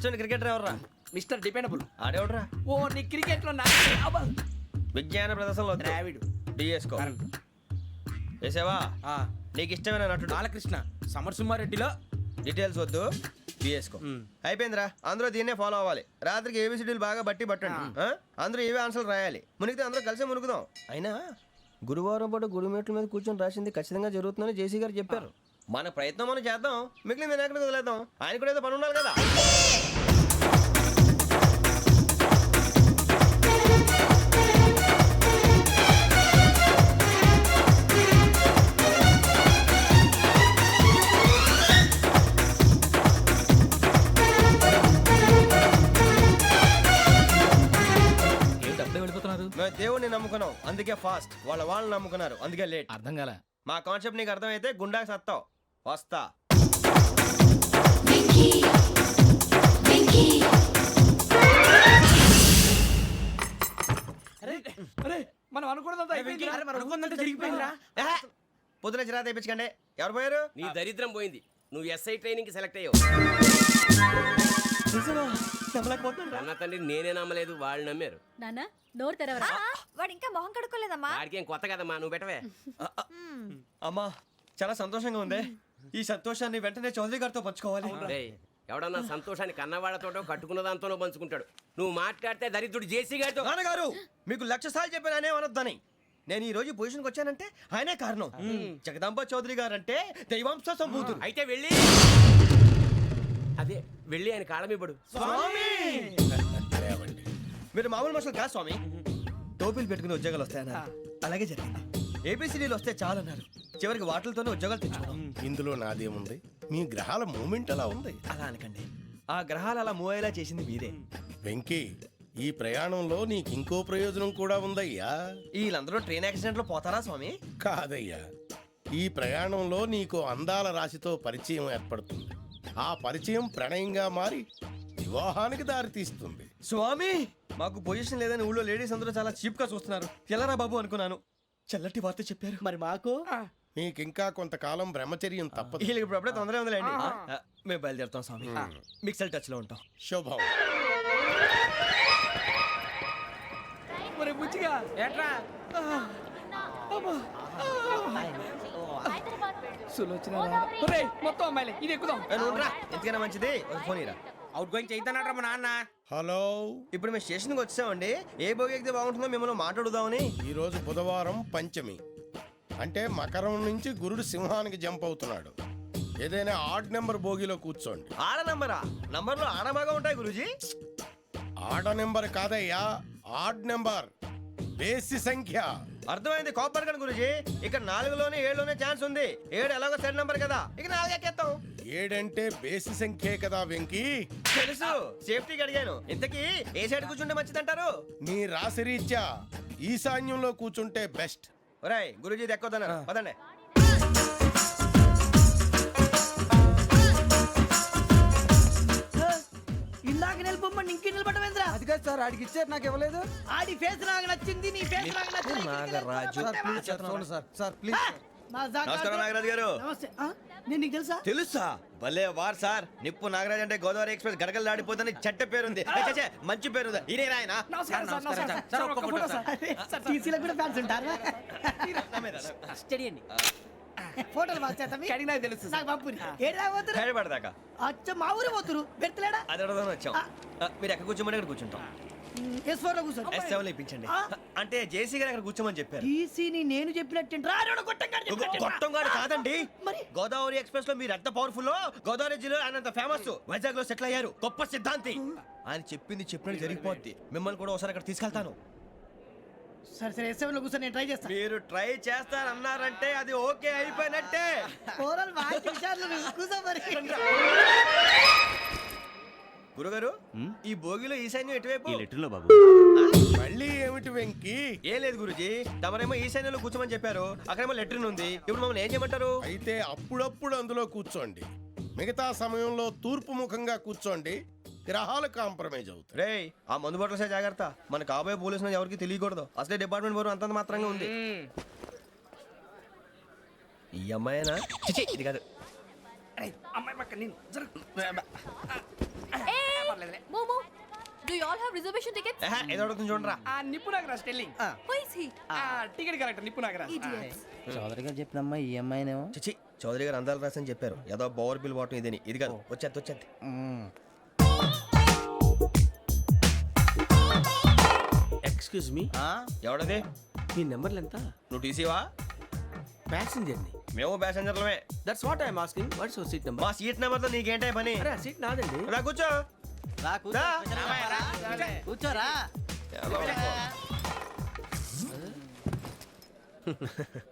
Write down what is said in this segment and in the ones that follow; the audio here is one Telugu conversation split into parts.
క్రికెటర్ ఎవర్రా? Mister dependable. ఆడేవడరా? ఓ నీ క్రికెట్ లో విజ్ఞాన ప్రదర్శనలో ద్రావిడు డిఎస్కో వేసావా? నీకు ఇష్టమైన నటుడు బాలకృష్ణ. సమర్సుమారెడ్డిలో డీటెయిల్స్ వద్దు, డిఎస్కో అయిపోయిందిరా. అందరూ దీన్నే ఫాలో అవ్వాలి. రాత్రికి ఏబిసిడీలు బాగా బట్టి పట్టండి. అందరూ ఏవే ఆన్సర్లు రాయాలి. మునిగితే అందరూ కలిసి మునుగుదాం. అయినా గురువారం పాటు గురుమేట్ల మీద కూర్చొని రాసింది ఖచ్చితంగా జరుగుతుందని జేసీ గారు చెప్పారు. మన ప్రయత్నం మనం చేద్దాం, మిగిలింది ఎక్కడికి వదిలేద్దాం. ఆయన కూడా ఏదో పని ఉండాలి కదా. మేము దేవుడిని నమ్ముకున్నాం, అందుకే ఫాస్ట్. వాళ్ళని నమ్ముకున్నారు, అందుకే లేట్. అర్థం కాల. మా కాన్సెప్ట్ నీకు అర్థమైతే గుండా సత్తావు. వస్తా. మనం అనుకున్నదంతా జరిగిపోయిందిరా. పొద్దున చిరా తెప్పించకండి. ఎవరు పోయారు? నీ దరిద్రం పోయింది. నువ్వు ఎస్ఐ ట్రైనింగ్ సెలెక్ట్ అయ్యావు. అన్న తండ్రి నేనే నమ్మలేదు, వాళ్ళు నమ్మారు. నాన్న నోరు తెరవరా. వాడు ఇంకా మొహం కడుక్కోలేదమ్మా. వాడికి ఏం కొత్త కదమ్మా, నువ్వు పెట్టవే. అమ్మా చాలా సంతోషంగా ఉంది. ఈ సంతోషాన్ని వెంటనే చౌదరి గారితో పంచుకోవాలి. రేయ్, ఎవడన్నా సంతోషాన్ని కన్నవాళ్లతోటో కట్టుకున్న దాంతోనో పంచుకుంటాడు. నువ్వు మాట్లాడితే దరిద్రుడు జేసీ గారితో. నాన్నగారు మీకు 1,00,000 సార్లు చెప్పాను అనొద్దని. నేను ఈ రోజు పొజిషన్కి వచ్చానంటే ఆయనే కారణం. జగదాంబ చౌదరి గారు అంటే దైవాంశ సంభూతుడు. అయితే వెళ్ళి అదే వెళ్ళి ఆయన కాళ్ళమివ్వడు. మీరు మామూలు మనుషులు కాదు స్వామి. టోపీలు పెట్టుకుని ఉద్యోగాలు వస్తాయన్నారు, అలాగే జరిగింది. ఏబిసిడీలు వస్తే చాలన్నారు, చివరికి వాటిలతోనే ఉద్యోగాలు తెచ్చుకున్నాం. ఇందులో నాదేముంది? మీ గ్రహాల మూమెంట్ అలా ఉంది. అలా అనకండి, ఆ గ్రహాలు అలా మూవ్ అయ్యేలా చేసింది మీరే. వెంకీ, ఈ ప్రయాణంలో నీకు ఇంకో ప్రయోజనం కూడా ఉందయ్యా. వీళ్ళందరూ ట్రైన్ యాక్సిడెంట్ లో పోతారా స్వామి? కాదయ్యా, ఈ ప్రయాణంలో నీకు అందాల రాశితో పరిచయం ఏర్పడుతుంది. ఆ పరిచయం ప్రణయంగా మారి వివాహానికి దారితీస్తుంది. స్వామి మాకు పొజిషన్ లేదని ఊళ్ళో లేడీస్ అందరూ చాలా చీప్ గా చూస్తున్నారు. ఎలారా బాబు అనుకున్నాను. చల్లటి వార్త చెప్పారు. మరి మాకు నీకింకా కొంతకాలం బ్రహ్మచర్యం తప్పదు. వీళ్ళకి ఇప్పుడు అప్పుడే తొందరగా ఉందిలేండి. మేము బయలుదేరుతాం స్వామి. మిక్సెల్ టచ్ లో ఉంటాం. శుభం. మరి బుచ్చిగా ఏట్రా మొత్తం అమ్మాయిలే, ఇది ఎక్కుదాం. ఎందుకైనా మంచిది ఫోన్ ఇరా. అవుట్ గోయింగ్ చేద్దానట్రా మా నాన్న. హలో, ఇప్పుడు మేము స్టేషన్కి వచ్చామండి. ఏ బోగి ఎక్కితే బాగుంటుందో మిమ్మల్ని మాట్లాడుదామని. ఈరోజు బుధవారం పంచమి, అంటే మకరం నుంచి గురుడు సింహానికి జంప్ అవుతున్నాడు. ఏదైనా ఆడ్ నెంబర్ బోగిలో కూర్చోండి. ఆడ నంబరా? నంబర్లో ఆడ బాగా ఉంటాయి గురూజీ. ఆడ నెంబర్ కాదయ్యా, ఆడ్ నెంబర్, బేసి సంఖ్య. అర్థమైంది. కాపర్ కన్ గురూజీ. ఇక్కడ 4లోనే 7లోనే ఛాన్స్ ఉంది. 7 ఎలాగో సెడ్ నంబర్ కదా, ఇక 4 ఎక్కేస్తాం. 7 అంటే బేసి సంఖ్యే కదా వెంకీ. తెలుసు, సేఫ్టీకి అడిగాను. ఇంతకీ ఏ సైడ్ కూర్చుంటే మంచిదంటారు? నీ రాశి రీత్యా ఈశాన్యంలో కూర్చుంటే బెస్ట్. ఒరేయ్ గురూజీ దెక్కొద్దన్నారు, పదండి. ఇందాక నిలబొమ్మని ఇంకే నిలబడమేంద్రా? అది కాదు సార్, ఆడికి ఇచ్చారు, నాకు ఇవ్వలేదు. ఆడి ఫేస్ నాకు నచ్చింది, నీ ఫేస్ నాకు నచ్చింది. Nagaraju sir please. నమస్కారం నాగరాజు గారు. నమస్తే. నేను నీకు తెలుసా? తెలుసా? భలే వార్ సార్. నిప్పు నాగరాజ్ అంటే గోదావరి ఎక్స్ప్రెస్ గడగలు దాడిపోతుంది చెట్ట పేరుంది. మంచి పేరుంది. ఇదే ఆయన. నమస్కారం సార్. ఒక్క ఫోటో సార్. టీసీలో కూడా ఫ్యాన్స్ ఉంటారా? స్టడీ ఫోటోలు కడిగినా తెలుసు. హైదరాబాద్ అచ్చ మా ఊరు పోతురు పెడతలేడా? అది అడగదామని వచ్చాం. మీరు ఎక్కడ కూర్చోమని అక్కడ కూర్చుంటాం. S4 లో కూర్చో. S7 ఇప్పించండి. అంటే జేసీ గారు అక్కడ కూర్చోమని చెప్పారు. టీసీని నేను చెప్పినట్టు గొట్టంగాడు కాదండి. గోదావరి ఎక్స్ప్రెస్ లో మీరు ఎంత పవర్ఫుల్, గోదావరి జిల్లా ఆయన ఫేమస్. వైజాగ్ లో సెటిల్ అయ్యారు, గొప్ప సిద్ధాంతి. ఆయన చెప్పింది చెప్పినట్టు జరిగిపోద్ది. మిమ్మల్ని కూడా ఒకసారి అక్కడ తీసుకెళ్తాను. సరే S7 లో కూర్చొని నేను ట్రై చేస్తాను. మీరు ట్రై చేస్తారన్నారంటే అది ఓకే అయిపోయినట్టే. గురుగారు, ఈ భోగిలో ఈశాన్యం ఎటువైపు? మళ్ళీ ఏమిటి వెంకీ? ఏం లేదు గురుజీ, తమరేమో ఈశాన్యంలో కూర్చోమని చెప్పారు, అక్కడేమో లెట్రిన్ ఉంది. ఇప్పుడు మమ్మల్ని ఏం చేయమంటారు? అయితే అప్పుడప్పుడు అందులో కూర్చోండి, మిగతా సమయంలో తూర్పు ముఖంగా కూర్చోండి. గ్రహాలు కాంప్రమైజ్ అవుతాయి. రే, ఆ మందు బాటలసే జాగ్రత్త. మన కాబోయే పోలీసులు ఎవరికి తెలియకూడదు. అసలే డిపార్ట్మెంట్ బోరు అంతంత మాత్రంగా ఉంది. ఈ అమ్మాయినా? ఇది కాదు. అమ్మాయి పక్క నేను you all have reservation tickets? ఏదో అడుగుతుంది చూడరా. నిప్పు Nagaraj telling who is he? Ticket correct నిప్పు నాగరాజ్ ఇడియట్స్. చౌదరి గారు చెప్పినమ్మా ఈ అమ్మాయినేమో. చిచి చౌదరి గారు అందాలు రాసని చెప్పారు. ఏదో బోర్ బిల్ బాటం ఇదని. ఇది కాదు, వచ్చేది. Excuse me, ఎవడది? మీ నెంబర్లు ఎంత? నువ్వు టీసీవా? ప్యాసింజర్ ని. మేము ప్యాసెంజర్లమే. That's what I'm asking. What's your seat number? మా సీట్ నెంబర్తో నీకేంటే పని? అరే ఆ సీట్ నాదండి. రా కూర్చో. రా. కూర్చోరా.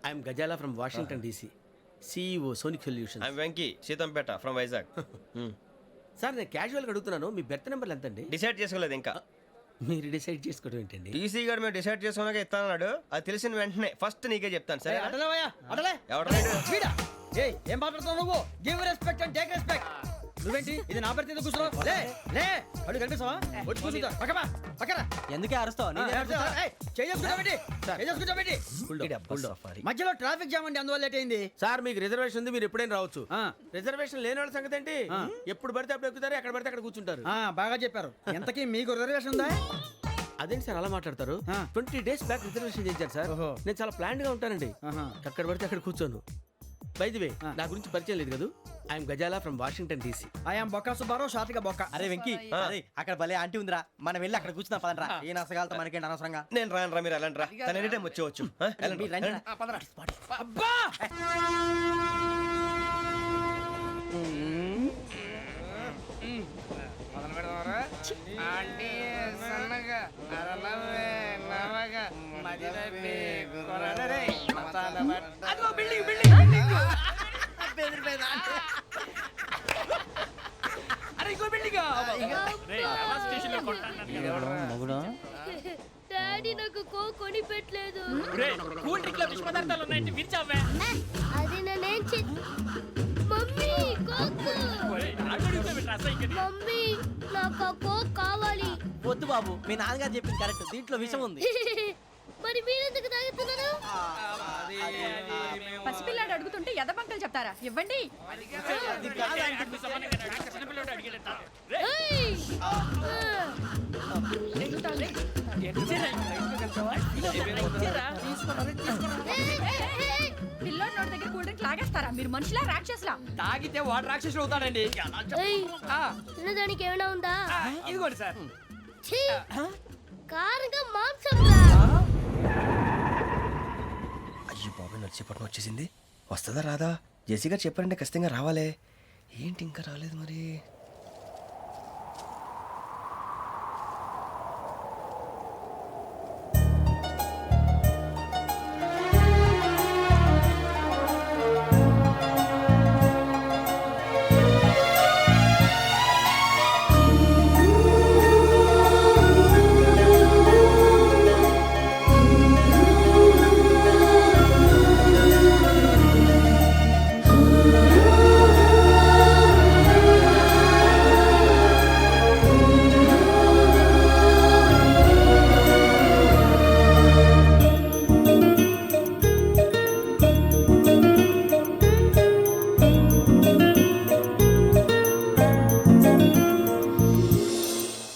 I'm Gazala from Washington DC, CEO Sonic Solution. I'm Venky Seethampeta from Vizag. Sir నేను క్యాజువల్గా అడుగుతున్నాను, మీ బెర్త్ నెంబర్లు ఎంత అండి? డిసైడ్ చేసుకోలేదు ఇంకా. మీరు డిసైడ్ చేసుకోవడం ఏంటండి? టీసీ గారు మేము డిసైడ్ చేసుకున్నాక ఇస్తానన్నాడు. అది తెలిసిన వెంటనే ఫస్ట్ నీకే చెప్తాను. సరే అడలే ఎవడ ఏం మాట్లాడుతున్నావు నువ్వు? Give respect and take respect. నువ్వేంటి ఇది నా పరిస్థితి కూర్చున్నావు? లే లే అడుగు కనిపిస్తావా? వచ్చి కూర్చుంటా పక్కన ఎందుకే అరుస్తావు? మధ్యలో ట్రాఫిక్ జామ్ అండి, అందువల్ల లేట్ అయింది. సార్ మీకు రిజర్వేషన్ ఉంది, మీరు ఎప్పుడైనా రావచ్చు. రిజర్వేషన్ లేని వాళ్ళ సంగతి ఏంటి? ఎప్పుడు పడితే అప్పుడు ఎక్కుతారు, ఎక్కడ పడితే అక్కడ కూర్చుంటారు. బాగా చెప్పారు. ఎంతకీ మీకు రిజర్వేషన్ ఉందా? అదేంటి సార్ అలా మాట్లాడతారు? 20 days బ్యాక్ రిజర్వేషన్ చేశారు సార్. ఓహో. నేను చాలా ప్లాన్డ్ గా ఉంటానండి. ఎక్కడ పడితే అక్కడ కూర్చోను. బై ది వే, నా గురించి పరిచయం లేదు కదా. I'm Gazala from Washington DC. I'm Bokka Subbarao, షార్ట్గా బొక్క. అరే వెంకీ, అరే అక్కడ భలే ఆంటీ ఉందిరా, మనం వెళ్ళి అక్కడ కూర్చున్నా పదనరా. ఏ నసగాలతో మనకేంటి అనవసరంగా. నేను రాను రా, మీరు వెళ్ళండి రా. తన ఎనీ టైం వచ్చేవచ్చు. మీరు రండి రా. అబ్బా అదిగో బిల్డింగ్ అరే ఇంకో బిల్డింగ్. మగుడు డాడీ నాకు కోక్ కొని పెట్టలేదు. కూల్ డ్రింక్ లో విష పదార్థాలు ఉన్నాయండి, విరిచావే. అది నేనేం మమ్మీ కోక్. మమ్మీ నాకు ఆ కోక్ కావాలి. వద్దు బాబు, మీ నాన్నగారు చెప్పింది కరెక్ట్, దీంట్లో విషయం ఉంది. మరి మీరెందుకు తాగుతున్నారు? పసిపిల్లాడు అడుగుతుంటే ఎదబంకలు చెప్తారా? ఇవ్వండి. ఏయ్! పిల్లోడి నోటి దగ్గర కూల్ డ్రింక్ లాగేస్తారా? మీరు మనుషులా రాక్షసులా? తాగితే వాడు రాక్షసుడు అవుతాడండి. ఏయ్! తినడానికి ఏమైనా ఉందా? ఇదిగోండి సార్. ఛీ! కారంగా మాంసం రా. అయ్యో బాబాయ్, నడిచిపట్నం వచ్చేసింది. వస్తుందా రాదా? జేసీ గారు చెప్పారంటే ఖచ్చితంగా రావాలే. ఏంటి ఇంకా రాలేదు మరి?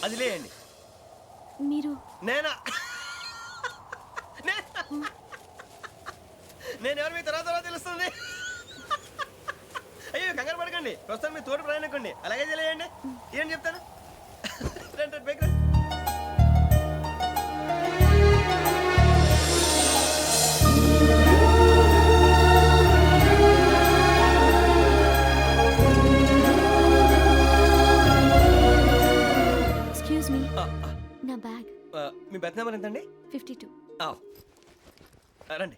అది లేయండి. మీరు నేనా? నేను ఎవరు మీ తర్వాత తెలుస్తుంది. అయ్యో కంగారు పడకండి, ప్రస్తుతం మీ తోటి ప్రయాణకండి. అలాగే తెలియండి. ఏం చెప్తాను. రండి రండి, పైకి రండి. ఎక్స్క్యూజ్ మీ, నా బ్యాగ్. మీ బెత్ నెంబర్ ఎంతండి? 52. రండి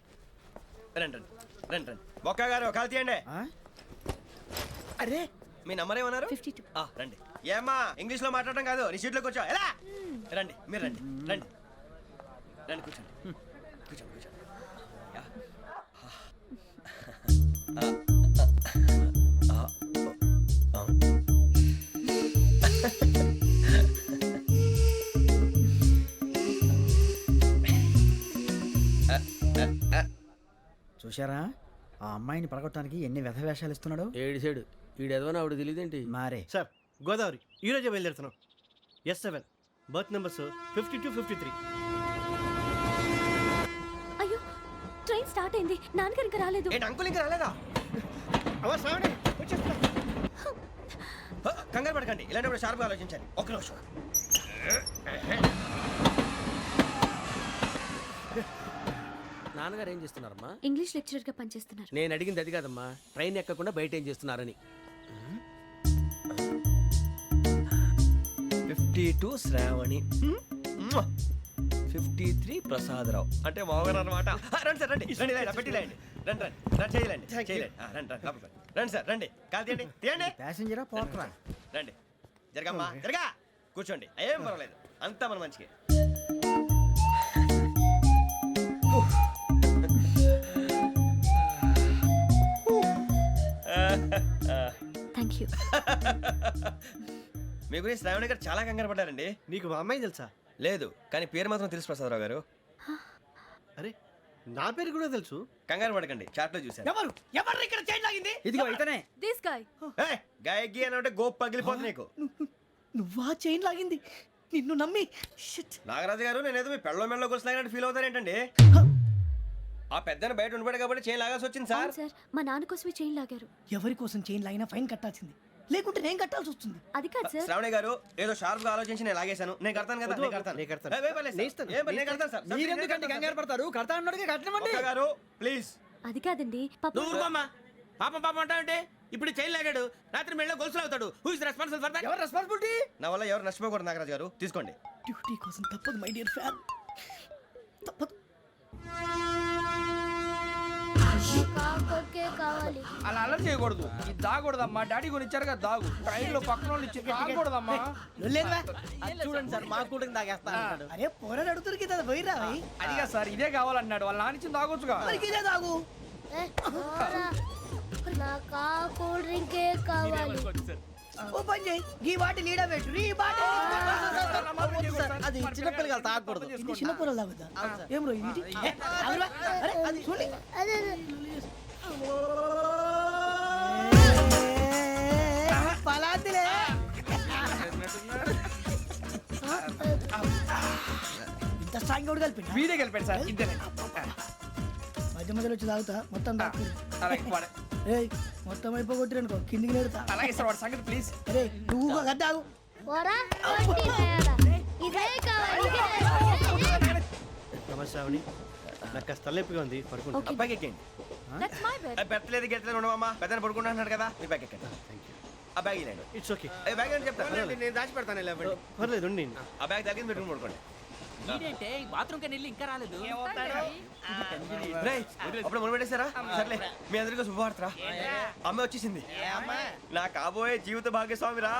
రండి రండి రండి రండి. బొక్క గారు కాల్ తీయండి. అరే మీ నంబర్ ఏమన్నారు? 52. రండి. ఏమ్మా ఇంగ్లీష్ లో మాట్లాడడం కాదు, నీ సీట్లోకి వచ్చా. ఎలా రండి, మీరు రండి రండి రండి, కూర్చోండి కూర్చోండి కూర్చోండి. యా. చూశారా ఆ అమ్మాయిని పడగొట్టడానికి ఎన్ని వ్యధ వేషాలు ఇస్తున్నాడు. ఏడు సైడు ఈడు ఎదవని ఆవిడ తెలియదేంటి? మారే సార్ గోదావరి ఈరోజే బయలుదేరుతున్నాం. S7 berth numbers 52-53. అయ్యో ట్రైన్ స్టార్ట్ అయింది, నాన్నగారు ఇంకా రాలేదు. ఏంటి అంకుల్ ఇంకా రాలేదా? అవ్వ శ్రావణి వచ్చేస్తున్నా. కంగారు పడకండి, ఇలాంటప్పుడు షార్ప్గా ఆలోచించాలి. ఒక్క నిమిషం. నాన్నగారు ఏం చేస్తున్నారమ్మా? ఇంగ్లీష్ లెక్చరర్ గా పనిచేస్తున్నారు. నేను అడిగింది అది కాదమ్మా, ట్రైన్ ఎక్కకుండా బయట ఏం చేస్తున్నారని. 52 శ్రావణి, 53 ప్రసాదరావు అంటే మామగారు అనమాట. రండి సార్ రండి, రండి ఇలా పెట్టి లేండి. రండి రండి రండి చేయలేండి చేయలేండి. రండి రండి లోపలికి రండి. రండి సార్ రండి, కాలు తీయండి తీయండి. ప్యాసింజరా పోట్రా. రండి జరగమ్మా జరగా, కూర్చోండి, ఏం పర్వాలేదు, అంతా మన మంచికి. Thank you. మీ గురించి శ్రావణి గారు చాలా కంగారు పడ్డారండి. నీకు మా అమ్మాయి తెలుసా? లేదు, కానీ పేరు మాత్రం తెలుసు ప్రసాదరావు గారు. అరే నా పేరు కూడా తెలుసు. కంగారు పడకండి, చాట్లో చూశాను. ఎవరు ఇక్కడ చైన్ లాగింది? ఇదిగో ఇతనే. This guy. గాయకి అని అంటే గోప్ పగిలిపోతుంది నీకు. నువ్వా చైన్ లాగింది? నిన్ను నమ్మి షిట్. నాగరాజు గారు, నేనేదో మీ పెళ్ళ మెళ్ళ కొలిసిలాగినట్టు ఫీల్ అవుతారేంటండి? ఆ పెద్దని బయట ఉండిపోయాడు కాబట్టి చేయి లాగాల్సి వచ్చింది సార్. అవును సార్, మా నాన్న కోసమే చైన్ లాగారు. ఎవరి కోసం చైన్ లాగినా ఫైన్ కట్టాల్సింది, లేకుంటే నేను కట్టాల్సి వస్తుంది. అది కాదు సార్. శ్రావణి గారు ఏదో షార్ప్ గా ఆలోచించి నేను లాగేశాను. నేను కడతాను కదా, నేను కడతాను. నేను కడతాను. ఏ, పర్లేదు సార్. ఏం పర్లేదు, నేను కడతాను సార్. మీరెందుకంటే కంగారు పడతారు? కడతా అన్నాడుగా కట్టమండి. ఒక్క గారు ప్లీజ్. అది కాదండి పాప. నువ్వు ఊరుకోమ్మా. పాపం పాపం అంటావంటే ఇప్పుడు చైన్ లాగాడు, రాత్రి మెళ్ళ గొలుసులు అవుతాడు. Who is responsible for that? ఎవరు రెస్పాన్సిబిలిటీ? నా వల్ల ఎవరు నష్టపోకూడదు నాగరాజు గారు, తీసుకోండి. డ్యూటీ కోసం తప్పదు మై డియర్ ఫ్యాన్, తప్పదు. కాకొక్కే కావాలి. అలా అలర్ట్ చేయకూడదు. ఇది దాగకూడదమ్మా. డాడీ కొని ఇచ్చారు కదా దాగు. ట్రైన్ లో పక్కన వాళ్ళు ఇచ్చి దాగకూడదమ్మా. చూడండి సార్, మా కూడా తాగేస్తా. అరే పోరాడు అడుగుతారు కదా, పోయిరా అదిగా సార్, ఇదే కావాలన్నాడు. వాళ్ళ నానిచ్చింది తాగొచ్చుగా. ఇదే తాగు. నాకు ఆ కూల్ డ్రింకే కావాలి. ఓ పని చేయి, ఈ బాటి లీడ పెట్టు. ఈ బాటి అది చిన్నపిల్లలు తాగకూడదు. ఇది చిన్నపిల్లలు తాగుతా. ఏం రో ఇది? అరే అది చూడండి. అదే పలాతిలే. ఇంత స్ట్రాంగ్ కూడా కలిపి వీడే గెలిపాడు సార్. ఇద్దరే. మధ్య మధ్యలో వచ్చి తాగుతా, మొత్తం తాగు. అలాగే వాడు. ఏయ్ మొత్తం అయిపోగొట్టిరనుకో కిందికి నేడుతా. అలాగే సార్, వాడి సంగతి ప్లీజ్. అరే నువ్వు గద్దాగు. పోరా వట్టి తేడా. ఇదే కావాలి. నమస్తే శ్రావణి, నాకు కాస్త తలెప్పిగా ఉంది, పడుకుంటా. ఓకే. బ్యాగ్ ఎక్కండి. That's my bed. పెట్టలేదు గెట్టలేదు ఉండవమ్మా. పెద్దని పడుకుంటున్నాడు కదా, మీ బ్యాగ్ ఎక్కండి. ఆ బ్యాగ్ ఇలాండి. It's okay. బ్యాగ్ అని చెప్తాను, నేను దాచి పెడతాను. లేవండి, పర్లేదు ఉండి. ఆ బ్యాగ్ తగ్గింది పెట్టుకుని పడుకోండి. రేయ్, అప్పుడు మొదలు పెట్టేశారా? సర్లే, మీ అందరికీ శుభవార్తరా. అమ్మ వచ్చేసింది, నా కాబోయే జీవిత భాగ్యస్వామిరా.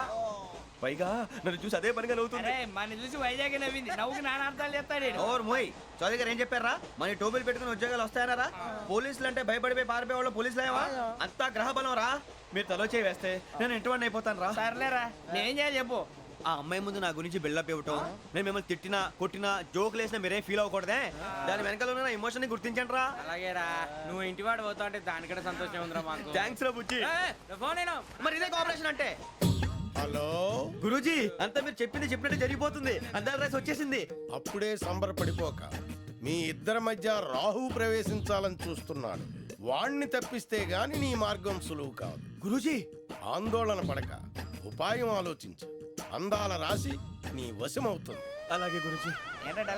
పైగా నన్ను చూసి అదే పనిగా నవ్వుతుంది. మన చూసి వైజాగ్ నవ్వింది. నవ్వుకి నాన్న అర్థాలు చెప్తాడు. ఓర్ మోయ్, చౌదరి గారు ఏం చెప్పారా? మన టోబీలు పెట్టుకుని ఉద్యోగాలు వస్తాయనరా? పోలీసులు అంటే భయపడిపోయి పారిపోయే వాళ్ళు పోలీసులు అయ్యవా? అంతా గ్రహ బలం రా. మీరు తలో చేయి వేస్తే నేను ఇంటివాడిని అయిపోతాను రా. సర్లేరా, నేనేం చేయాలి చెప్పు. ఆ అమ్మాయి ముందు నా గురించి బిల్డప్ ఇవ్వటం, నేను మిమ్మల్ని తిట్టినా కొట్టినా జోకులు వేసినా మీరేం ఫీల్ అవ్వకూడదే. దాని వెనకాల ఉన్న నా ఎమోషన్ ని గుర్తించండి రా. అలాగేరా, నువ్వు ఇంటి వాడు పోతా అంటే దానికంటే సంతోషం ఉందిరా మాకు. థ్యాంక్స్ రా బుజ్జి. ఫోన్ అయినా మరి ఇదే కోఆపరేషన్ అంటే. హలో గురూజీ, అంతా మీరు చెప్పింది చెప్పినట్టు జరిగిపోతుంది. అందాల రైస్ వచ్చేసింది. అప్పుడే సంబరపడిపోక, మీ ఇద్దరి మధ్య రాహు ప్రవేశించాలని చూస్తున్నాడు. వాణ్ణి తప్పిస్తే గాని నీ మార్గం సులువు కాదు. గురూజీ, ఆందోళన పడక, ఉపాయం ఆలోచించు. అందాల రాశి నీ వశమవుతుంది. అలాగే గురూజీ. ఏంటంటే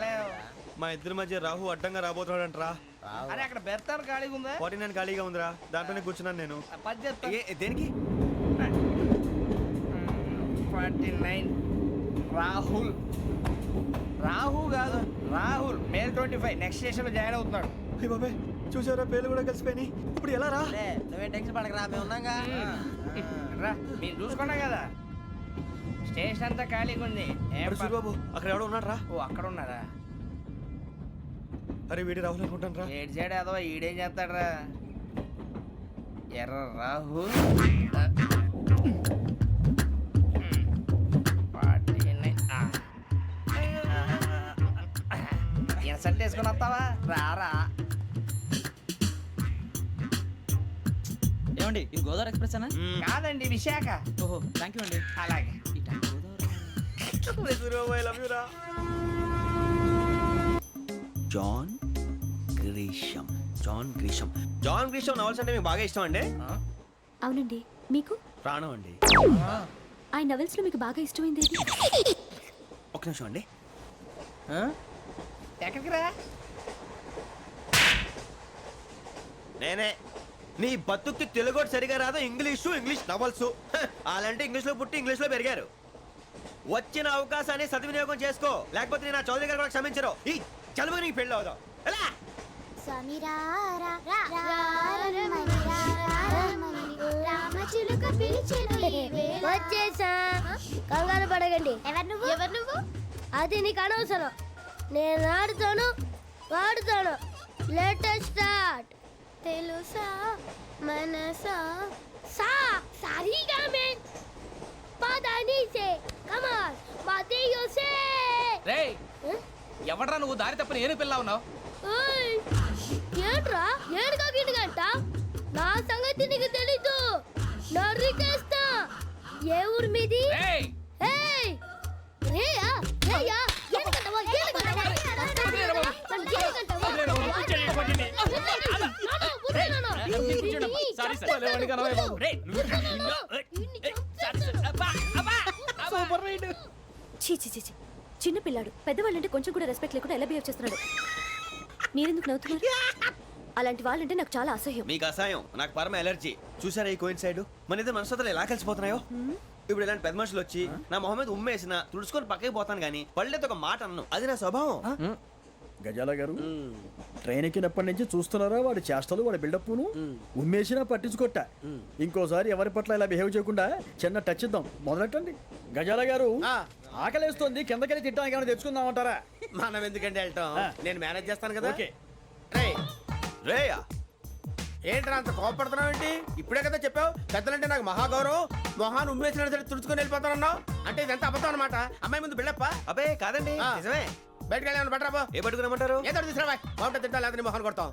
మా ఇద్దరి మధ్య రాహు అడ్డంగా రాబోతున్నాడంట్రా. అరే అక్కడ బెర్తాను ఖాళీగా ఉందా? 49 ఖాళీగా ఉందిరా, దాంట్లోనే కూర్చున్నాను నేను. పది చెప్తా. దేనికి? 49 రాహుల్. రాహు కాదు, రాహుల్. మే 25 నెక్స్ట్ స్టేషన్ లో జాయిన్ అవుతున్నాడు. అయ్య బాబాయ్, చూసారా పేర్లు కూడా కలిసిపోయినాయి. ఇప్పుడు ఎలా రా? నువ్వే టెన్షన్ పడకరా, మేము ఉన్నాగా. రా, మీరు చూసుకున్నా కదా, స్టేషన్ అంతా ఖాళీగా ఉంది. ఏం అరే సూరిబాబు, అక్కడ ఎవడో ఉన్నాడు రా. ఓ అక్కడ ఉన్నారా? అరే వీడి రాహుల్ అనుకుంటాను రా. ఏడు సైడ్ అదో ఈడేం చేస్తాడరా? ఎర్ర రాహు. ఇన్సల్ట్ వేసుకుని వస్తావా? రారా. ఏమండి ఇది గోదావరి ఎక్స్ప్రెస్ అనా? కాదండి, విశాఖ. ఓహో థ్యాంక్ యూ అండి. అలాగే. John Grisham. John Grisham. John Grisham novels అంటే మీకు బాగా ఇష్టం అండి? అవునండి, మీకు? ప్రాణం అండి. ఆ నవెల్స్ లో మీకు బాగా ఇష్టమైంది ఏది? ఒక్క నిమిషం అండి. ఎక్కడికి రా? నేనే. నీ బతుక్కి తెలుగు సరిగా రాదు, ఇంగ్లీష్ నవల్స్. అలాంటి ఇంగ్లీష్ లో పుట్టి ఇంగ్లీష్ లో పెరిగారు. వచ్చిన అవకాశాన్ని సద్వినియోగం చేసుకో, లేకపోతే నేను ఆ చౌదరి గారు కూడా క్షమించరు. ఈ చదువు నీకు పెళ్ళి అవుదాం. ఎలా? వచ్చేసా, కంగారు పడగండి. ఎవరు నువ్వు? అది నీకు అనవసరం. నేను ఆడుతాను, వాడుతాను. Latest start. తెలుసా మనసా సా సారీగా మెన్ పదని సే కమాన్ బాతియో సే. రేయ్, ఎవడ్రా నువ్వు? దారి తప్పని ఏను పిల్ల ఉన్నావు? ఓయ్ ఏంట్రా ఏడుగా గిడుగంట? నా సంగతి నీకు తెలీదు. నరికేస్తా. ఏ ఊరు మీది? రేయ్, ఏయ్ రేయా రేయా ఏడుగంటవా ఏడుగంటవా సారీ సార్. రేయ్, చీ చీ చీ చీ. చిన్న పిల్లాడు పెద్దవాళ్ళంటే కొంచెం కూడా రెస్పెక్ట్ లేకుండా ఎలా బిహేవ్ చేస్తున్నాడు. మీరెందుకు నవ్వుతున్నారు? అలాంటి వాళ్ళంటే నాకు చాలా అసహ్యం. మీకు అసహాయం, నాకు పరమ ఎలర్జీ. చూసారా ఈ కోయిన్ సైడ్? మన ఇద్దరు మనస్తత్వాలు ఎలా కలిసిపోతున్నాయో. ఇప్పుడు ఇలాంటి పెద్ద మనుషులు వచ్చి నా మొహం మీద ఉమ్మేసిన తుడుచుకొని పక్కకి పోతాను కానీ పళ్ళేతో ఒక మాట అన్ను. అది నా స్వభావం. గజాల గారు, ట్రైన్ ఎక్కినప్పటి నుంచి చూస్తున్నారా వాడి చేష్టలు, వాడి బిల్డప్ను? ఉమ్మేసినా పట్టించుకోట. ఇంకోసారి ఎవరి పట్ల ఇలా బిహేవ్ చేయకుండా చిన్న టచ్ ఇద్దాం. మొదలెట్టండి. గజాల గారు, ఆకలేస్తోంది, కిందకెళ్ళి తిట్టడానికి ఏమైనా తెచ్చుకుందామంటారా? మనం ఎందుకంటే వెళ్తాం, నేను మేనేజ్ చేస్తాను కదా. ఓకే. రేయా ఏంట్రా అంత కోపడుతున్నావు ఏంటి? ఇప్పుడే కదా చెప్పావు పెద్దలంటే నాకు మహాగౌరవం, మొహాన్ని ఉమ్మేసిన సరే తుడుచుకొని వెళ్ళిపోతానన్నావు. అంటే ఇదంతా అబద్ధం అనమాట. అమ్మాయి ముందు బిల్డప్ప. అబ్బే కాదండి, ఆ. నిజమే. బయటకు వెళ్ళాను బట్రాబో. ఏ పట్టుకురమ్మంటారు? ఏదో తీసుకురా బాగుంటుంది తింటా, లేదా నీ మొహాన్ని కొడతాం.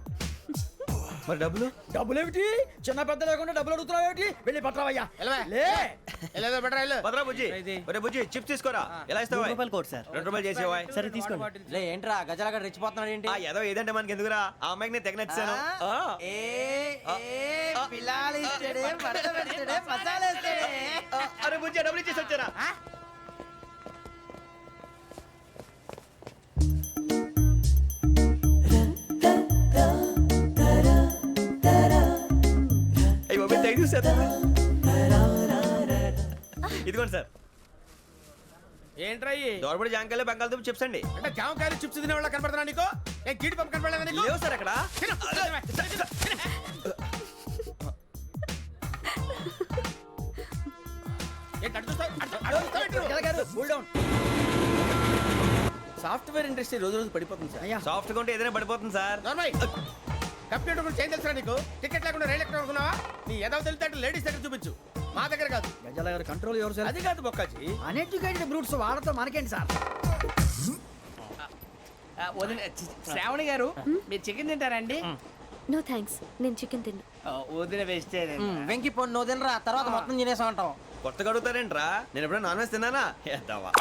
మరి డబ్బులు? డబ్బులేమిటి? చిన్న పెద్ద లేకుండా డబ్బులు అడుగుతున్నావు ఏమిటి? వెళ్ళి పట్టరావయ్యా. వెళ్ళవా? లే. వెళ్ళేదో బట్రా వెళ్ళు. భద్రా బుజ్జి, ఒరే బుజ్జి చిప్స్ తీసుకోరా. ఎలా ఇస్తావా? Court sir. 2 రూపాయలు చేసేవా? సరే తీసుకోండి. లే, ఏంట్రా గజాల గారు రెచ్చిపోతున్నాడు ఏంటి? ఆ ఏదో ఏదంటే మనకి ఎందుకురా, ఆ అమ్మాయికి నేను తెగ నచ్చాను. అరే బుజ్జి డబ్బులు ఇచ్చేసి వచ్చారా? అయ్యో థ్యాంక్ యూ సార్. ఇదిగోండి సార్. ఏంట్రా ఇయి? దోరబడి జాంకాయలు బంగాళదుంప చిప్స్ అండి. అంటే జామకాయలు చిప్స్ తినే వాళ్ళ కనపడుతున్నా నీకు? ఏ గీడి పంప కనపడలేదా నీకు? లేవు సార్ అక్కడ. తిను, తిను. ఏంటి అటు చూస్తావు? అటు చూస్తావు ఏంటి నువ్వు? గజాల గారు, కూల్ డౌన్. సాఫ్ట్వేర్ ఇండస్ట్రీ రోజు రోజు పడిపోతుంది సార్. సాఫ్ట్ గా ఉంటే ఏదైనా పడిపోతుంది సార్. నార్మల్. కంప్యూటర్ గురించి ఏం తెలుసా నీకు? టికెట్ లేకుండా రైలు ఎక్కడ అనుకున్నావా? నీ ఏదో తెలితే లేడీస్ దగ్గర చూపించు, మా దగ్గర కాదు. గజాల గారు కంట్రోల్ ఎవరు సార్? అది కాదు బొక్కాజీ. అన్ఎడ్యుకేటెడ్ బ్రూట్స్ వాడతాం మనకేంటి సార్? శ్రావణి గారు, మీరు చికెన్ తింటారండి? నో థ్యాంక్స్, నేను చికెన్ తిన్ను. వదిన వేస్తే వెంకి పొన్ను నువ్వు తినరా, తర్వాత మొత్తం తినేసా ఉంటాం. కొత్తగా అడుగుతారేంట్రా? నేను ఎప్పుడైనా నాన్ వెజ్ తిన్నానా? ఎద్దావా.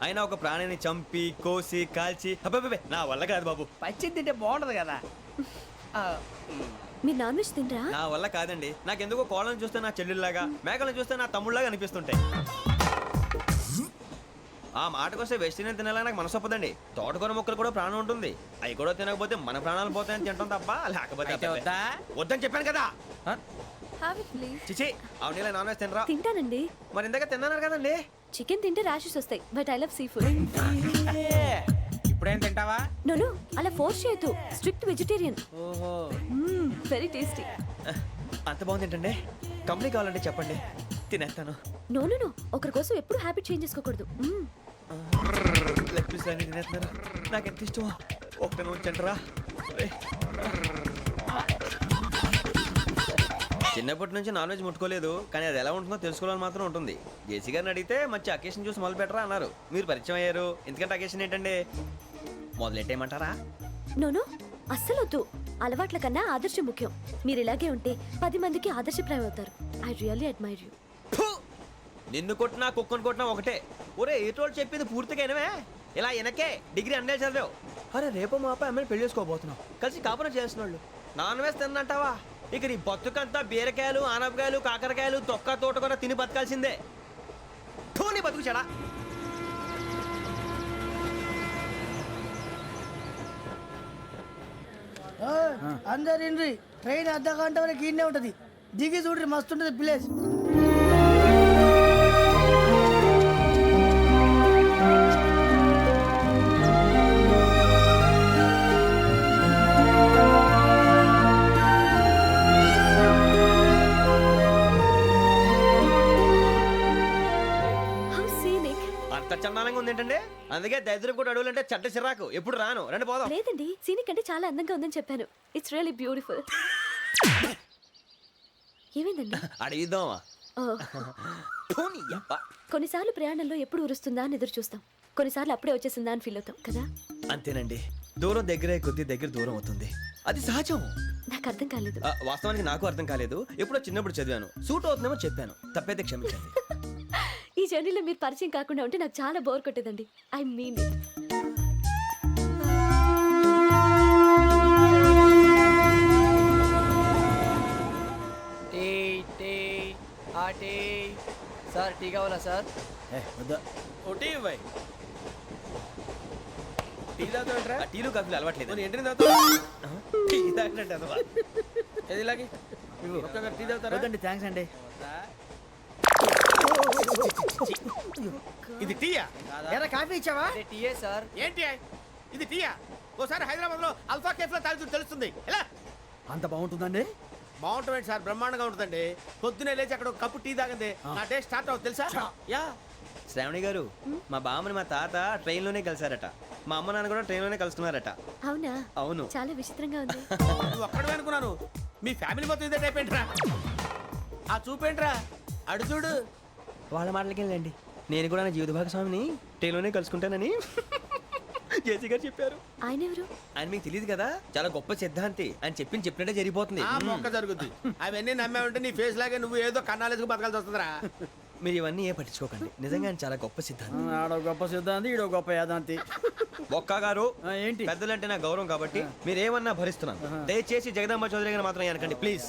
అయినా ఒక ప్రాణిని చంపి కోసి కాల్చి అబ్బబ్బే నా వల్ల కాదు బాబు. పచ్చి తింటే బాగుంటది కదా. మీరు నాన్ వెజ్ తినరా? నా వల్ల కాదండి. నాకెందుకో కోళ్ళని చూస్తే నా చెల్లెళ్ళలాగా, మేకలను చూస్తే నా తమ్ముళ్ళలాగా అనిపిస్తుంటాయి. ఆ మాటకొస్తే వెస్టిరియన్ తినాలని నాకు మనసు ఒప్పదండి. తోటకూర మొక్కలు కూడా ప్రాణం ఉంటుంది. అవి కూడా తినకపోతే మన ప్రాణాలు పోతాయని తింటాం తప్ప లేకపోతే అబ్బబ్బే. వద్దని చెప్పాను కదా. Have it please. చిచి అవునీ నాన్ వెజ్ తినరా? తింటానండి. మరి ఇందాక తిన్నాను కదండి. చికెన్ తింటే ర్యాషెస్ వస్తాయి, but I love sea food. ఇప్పుడేం తింటావా? నో అలా ఫోర్స్ చేయొద్దు. Strict vegetarian. ఓహో. Very tasty. అంత బాగుంది ఏంటండి? కంపెనీ కావాలంటే చెప్పండి, తినేస్తాను. నో నో నో, ఒకరి కోసం ఎప్పుడు హ్యాబిట్ చేంజ్ చేసుకోకూడదు. లెగ్ పీస్ అన్ని తినేస్తున్నారు. నాకు ఎంత ఇష్టమో. ఒకటే ఉంచండిరా. చిన్నప్పటి నుంచి నాన్ వెజ్ ముట్టుకోలేదు, కానీ అది ఎలా ఉంటుందో తెలుసుకోవాలని మాత్రం ఉంటుంది. జేసీ గారిని అడిగితే మంచి అకేషన్ చూసి మొదలు పెట్టరా అన్నారు. మీరు పరిచయం అయ్యారు, ఎందుకంటే అకేషన్ ఏంటండి? మొదలెట్టేయమంటారా? నో నో, అస్సలు వద్దు. అలవాట్ల కన్నా ఆదర్శం ముఖ్యం. మీరు ఇలాగే ఉంటే 10 మందికి ఆదర్శప్రాయం అవుతారు. I really admire you. నిన్ను కొట్టినా కుక్కను కొట్టినా ఒకటే. ఒరే ఏటోళ్ళు చెప్పింది పూర్తిగా వినవే. ఇలా వెనకే డిగ్రీ అన్నే చదివావు. అరే రేపు మా అబ్బాయి అమ్మాయిని పెళ్లి చేసుకోబోతున్నావు, కలిసి కాపురం చేస్తున్నాళ్ళు. నాన్ వేసి తిన్నంటావా? ఇక నీ బతుకంతా బీరకాయలు ఆనపకాయలు కాకరకాయలు తొక్క తోట కూడా తిని బతకాల్సిందే. నీ బతుకు చెడా. అందరు ఇండ్రి ట్రైన్ అర్ధ గంట వరకు ఇన్నే ఉంటది. దిగి చూడ్రి మస్తు ఉంటది ప్లేస్. How scenic. అంత చందానంగా ఉంది ఏంటంటే, అందుకే దరిద్రం కూడా అడవులంటే చెడ్డ చిరాకు. ఎప్పుడు రాను, రండి పోదాం. లేదండి, సీనిక్ అంటే చాలా అందంగా ఉందని చెప్పాను. It's really beautiful. ఏమైందండి? అడిగిద్దామా? ఓ, కొన్నిసార్లు ప్రయాణంలో ఎప్పుడు ఉరుస్తుందా అని ఎదురు చూస్తాం, కొన్నిసార్లు అప్పుడే వచ్చేసిందా అని ఫీల్ అవుతాం కదా. అంతేనండి, దూరం దగ్గరే కొద్ది దగ్గర దూరం అవుతుంది, అది సహజం. నాకు అర్థం కాలేదు. వాస్తవానికి నాకు అర్థం కాలేదు. ఎప్పుడో చిన్నప్పుడు చదివాను, సూట్ అవుతుందేమో చెప్పాను, తప్పైతే క్షమించండి. ఈ జర్నీలో మీరు పరిచయం కాకుండా ఉంటే నాకు చాలా బోర్ కొట్టేదండి. I mean it. Sir tea కావాలా సార్? వద్దా. ఒకటి ఇవ్వాయి. టీ తాగుతావేంట్రా? టీలు కాఫీలు అలవాట్లేదు. ఏంటి తాగుతావు? టీ తాగినట్టు అదవా. ఏది ఇలాగే ఒక్కొక్క టీ తాగుతారా? వద్దండి, థ్యాంక్స్ అండి. ఇది టీయా? ఎరా కాఫీ ఇచ్చావా? టీయే సార్. ఏంటి ఇది టీయా? ఓసారి హైదరాబాద్ లో అల్ఫా కేఫ్ లో తాగుతూ తెలుస్తుంది. ఎలా అంత బాగుంటుందండి? బాగుంటుంది సార్, బ్రహ్మాండంగా ఉంటుందండి. పొద్దునే లేచి అక్కడ ఒక కప్పు టీ తాగింది నా డే స్టార్ట్ అవుతుంది తెలుసా? యా శ్రావణి గారు, మా బామ్మని మా తాత ట్రైన్లోనే కలిసారట, మా అమ్మ నాన్న కూడా ట్రైన్లోనే కలుస్తున్నారట. అవునా? అవును. చాలా విచిత్రంగా ఉంది. నువ్వు ఒక్కడే అనుకున్నాను, మీ ఫ్యామిలీ మొత్తం ఇదే టైప్ ఏంట్రా? ఆ చూపేంట్రా, అడు చూడు. వాళ్ళ మాటలకి వెళ్ళండి, నేను కూడా నా జీవిత భాగస్వామిని ట్రైన్లోనే కలుసుకుంటానని జేసీ గారు చెప్పారు. ఆయన ఎవరు? ఆయన మీకు తెలియదు కదా, చాలా గొప్ప సిద్ధాంతి అని చెప్పినట్టే జరిగిపోతుంది. ఆ మొక్క జరుగుద్ది. అవన్నీ నమ్మే ఉంటే నీ ఫేస్ లాగే నువ్వు ఏదో కన్నాలేసుకు బతకాల్సి వస్తుందిరా. మీరు ఇవన్నీ ఏ పట్టించుకోకండి, నిజంగా ఆయన చాలా గొప్ప సిద్ధాంతి. ఆడో గొప్ప సిద్ధాంతి, ఈడో గొప్ప యాదాంతి. ఒక్క గారు ఏంటి? పెద్దలంటే నా గౌరవం కాబట్టి మీరేమన్నా భరిస్తున్నాను. దయచేసి జగదాంబ చౌదరి గారు మాత్రం అనకండి ప్లీజ్.